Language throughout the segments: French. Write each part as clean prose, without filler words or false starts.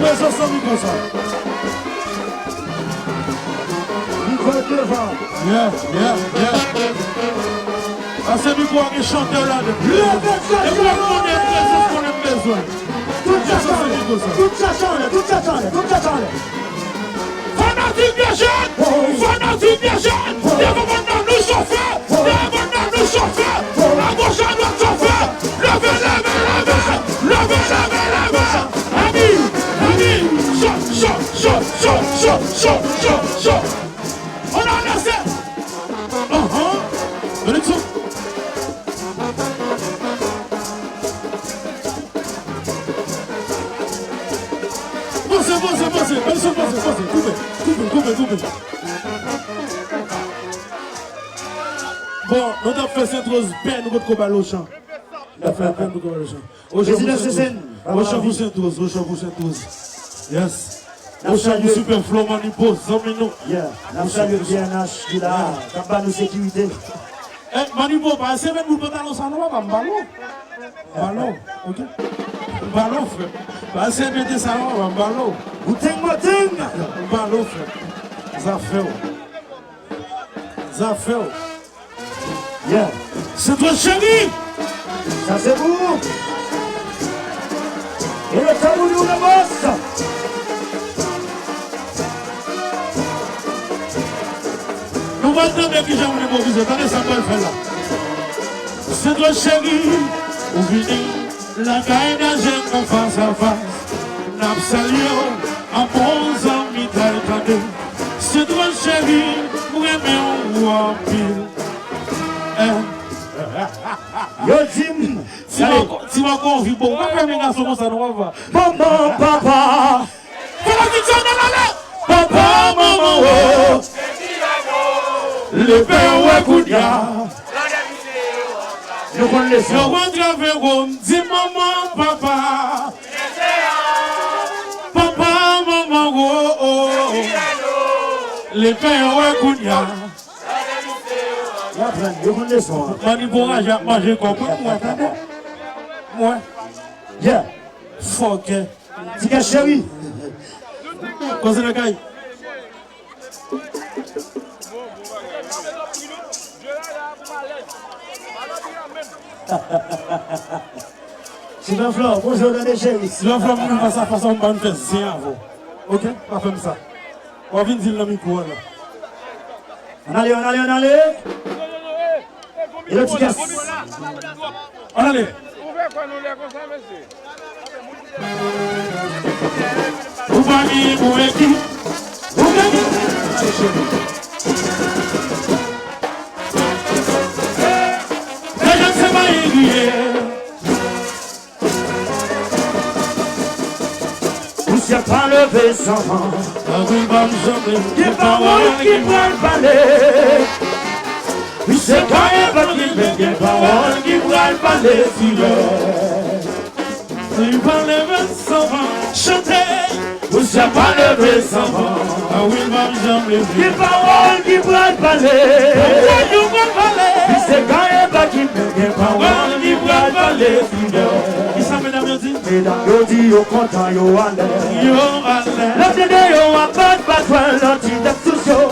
présence en micro ça. Micro devant. Yeah. Ah, c'est micro qui chante là. Et puis on est présence qu'on a besoin. Tout ça change. Fanatique bien jeune. Devant maintenant nous chauffer. La gauche à droite chauffer. Levez. Ami. Chaud. On a laissé. Élection. Coupez. Bon, nous avons fait cette rose bien, nous avons fait le chant. Au chant vous Saint-Rose. Yes. Au chant vous super flow manipo, 100 minutes. Yeah, nous saluons BNH qui là, capable de sécurité. Manipo, c'est même pour pantalon, ça ne va pas, ballon, ok? Ballon, frère. C'est bien ça, ballon. Bouting. Ballon, frère. Ça fait. Yeah. C'est toi, chérie. Ça c'est vous. Et le tabou nous le boss. Nous allons entendre qui j'aime l'improviser. Attendez, ça va le faire là. C'est toi, chérie. Ou vini, la caille d'un jeune en face à face. N'absalio, à bons amis d'Alcadé. C'est toi, chérie. Pour aimer ou en pile. Yo Jim, si ma convie bon, pas comme un garçon comme ça, nous va. Maman, papa. Fais la petite sonne dans la Papa, maman, oh. Le père ouais Koudia. Nous connaissons. Je rentre avec vous, dis maman, papa. Papa, maman, oh. Le père ouais Koudia. Nous connaissons. Manipura, j'ai mangé comme moi. Yeah. Fuck. Tika chérie. Cause le gars. Sylvain Flore, bonjour dans les chéris. Sylvain Flore, nous faisons ça façon de faire zin avant. Ok? Pas faire ça. On vient dire le micro là. On allait. Et le petit casse. On allait. Vous voyez, vous équipe. Vous gagnez. Les gens se sont aiguillés. Vous s'y a pas levé sans vent. Oui, va me jamais. Des paroles qui prennent balai. Oui, c'est quand il va qui met des paroles qui prennent balai. Il va lever sans vent. Chanter. Vous s'y a pas levé sans vent. Oui, va me jamais. Des paroles qui prennent balai. Oui, c'est quand il va qui met des paroles qui prennent balai. Qui ça, mesdames, yo dit? Mesdames, yo dit, yo content, yo allé. Yo allé. La télé, yo a pas de patron, l'anti-destruction.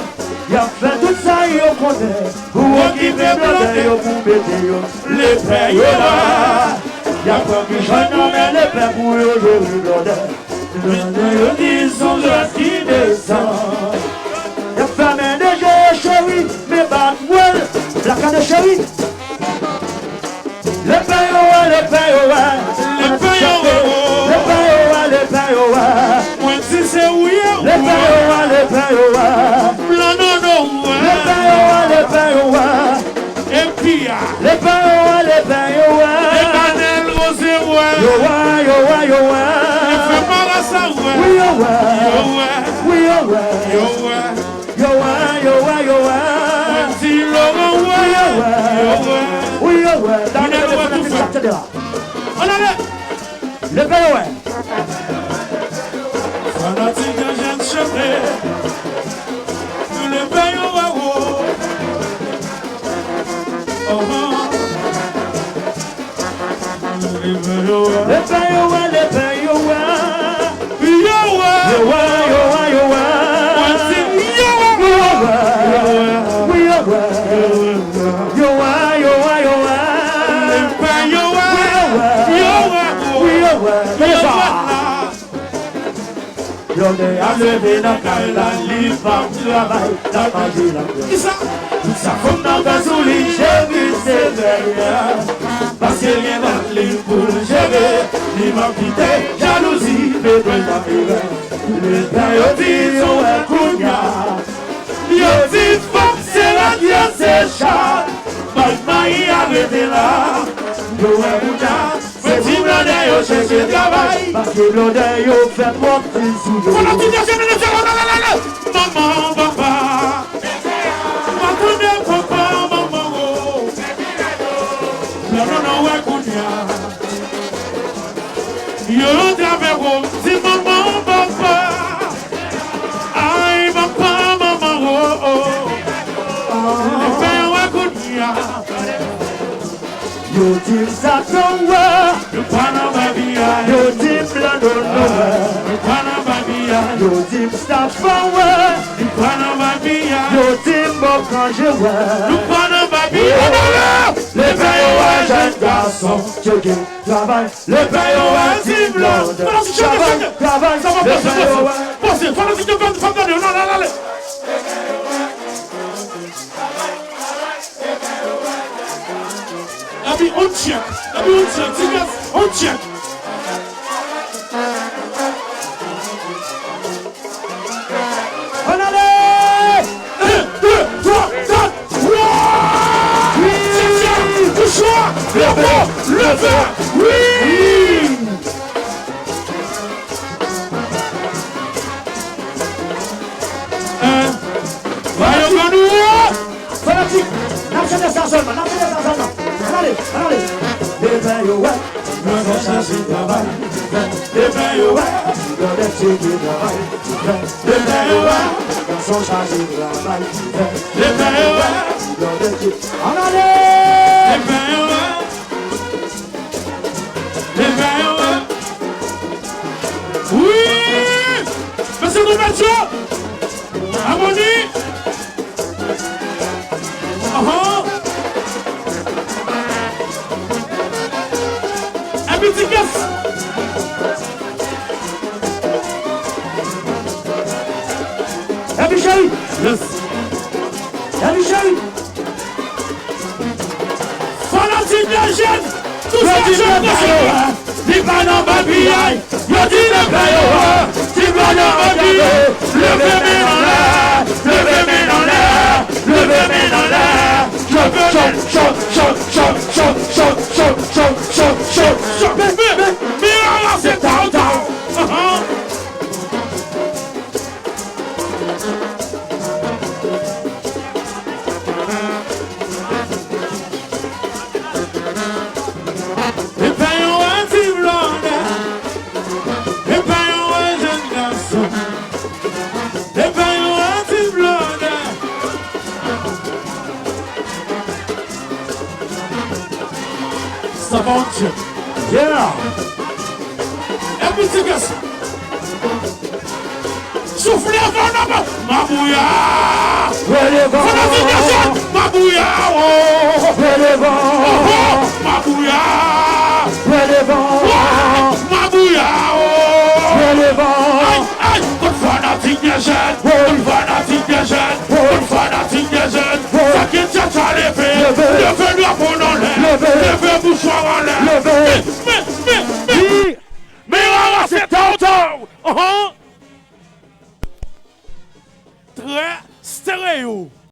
Y a fait tout ça, yo connaît. Pour occuper blonde, yo pour bébé, yo. Les pères, yo là. Y a pas qui joignent, non, mais les pères pour yo, yo, blonde. Blonde, yo dit, son joie qui descend. Y a femme de jeu, chérie, mais bat, well, la canne chérie. Le père, yo, le père, yo, Le père, yo, le père, yo, moi, si c'est oui, le père, yo, non, le père, et puis, le père, les canels rosés, yo, fais pas la ça, oui, yo, si Laurent, oui, yo, dans les on allait. le père, Fanatique de jeune chevré, le père, le père, l'ordre a levé dans la livre, travail, la magie, la Qui ça? ça comme dans ta souris, j'ai vu c'est derrière. Parce qu'il y a dans les poules, j'ai vu, il m'a quitté, jalousie, bébé, la bébé. Le père, il dit, on est counia. Il dit, fuck, c'est la guerre, c'est chat. Malma, il a arrêté là. Yo est counia. C'est si blondé, yo cherche travail. Parce que blondé, yo fait mon petit sous. Voilà, tu dis, c'est maman, papa. Papa, maman, oh. Non, ouais, counia. Yo t'avais si maman, papa. Aïe, papa, maman, oh. Le père, ouais, counia. Yo team Satowa, Le pana babia. yo team Blandonowa, Le pana babia. yo team Stafawa, Le pana babia. yo team Bokanjewa. Le pana babia. Le père jeune garçon, checké, travail. Le père team blonde, travail. Ça va Le passer, père passer. Faut que tu te fasses non, non. Abi, on check, on check. on allait. 1, 2, 3, 4, oui! C'est le choix, le vert, oui! Voyons que nous, Fanatique, n'absentez ça seulement, allez. Les pères, ouais, nous allons chercher travail. les pères, ouais, dans les petits qui travaillent. Les pères, ouais, dans son chargé de travail. Les pères, ouais. Dans les petits, on allait. Les pères, ouais. Oui! Monsieur le Mathieu! Harmonie! Un petit casse! Michel, Yes! Michel, Fanatique de jeunes! Tout ça, je dis pas dans ma vie, yo dis le payo, dis pas dans ma vie, levez mes dans l'air, levez mes dans l'air, levez mes dans l'air, je veux choc, mais là c'est tard. Les payons un petit blonde, les payons un jeune garçon, les payons un petit blonde. Ça va, Dieu. yeah. Un petit garçon. Soufflez avant d'abord. Mabouya. Fanatique de jeunes. Mabouya. Mabouya. Mabouya. Aïe, une fanatique de jeunes. Une fanatique de jeunes. Une fanatique de jeunes. Ça qui est tcha levé. Levez doigt pour nous l'air. Levez bouchoir en l'air. Mais là, c'est tonton. Très stéréo.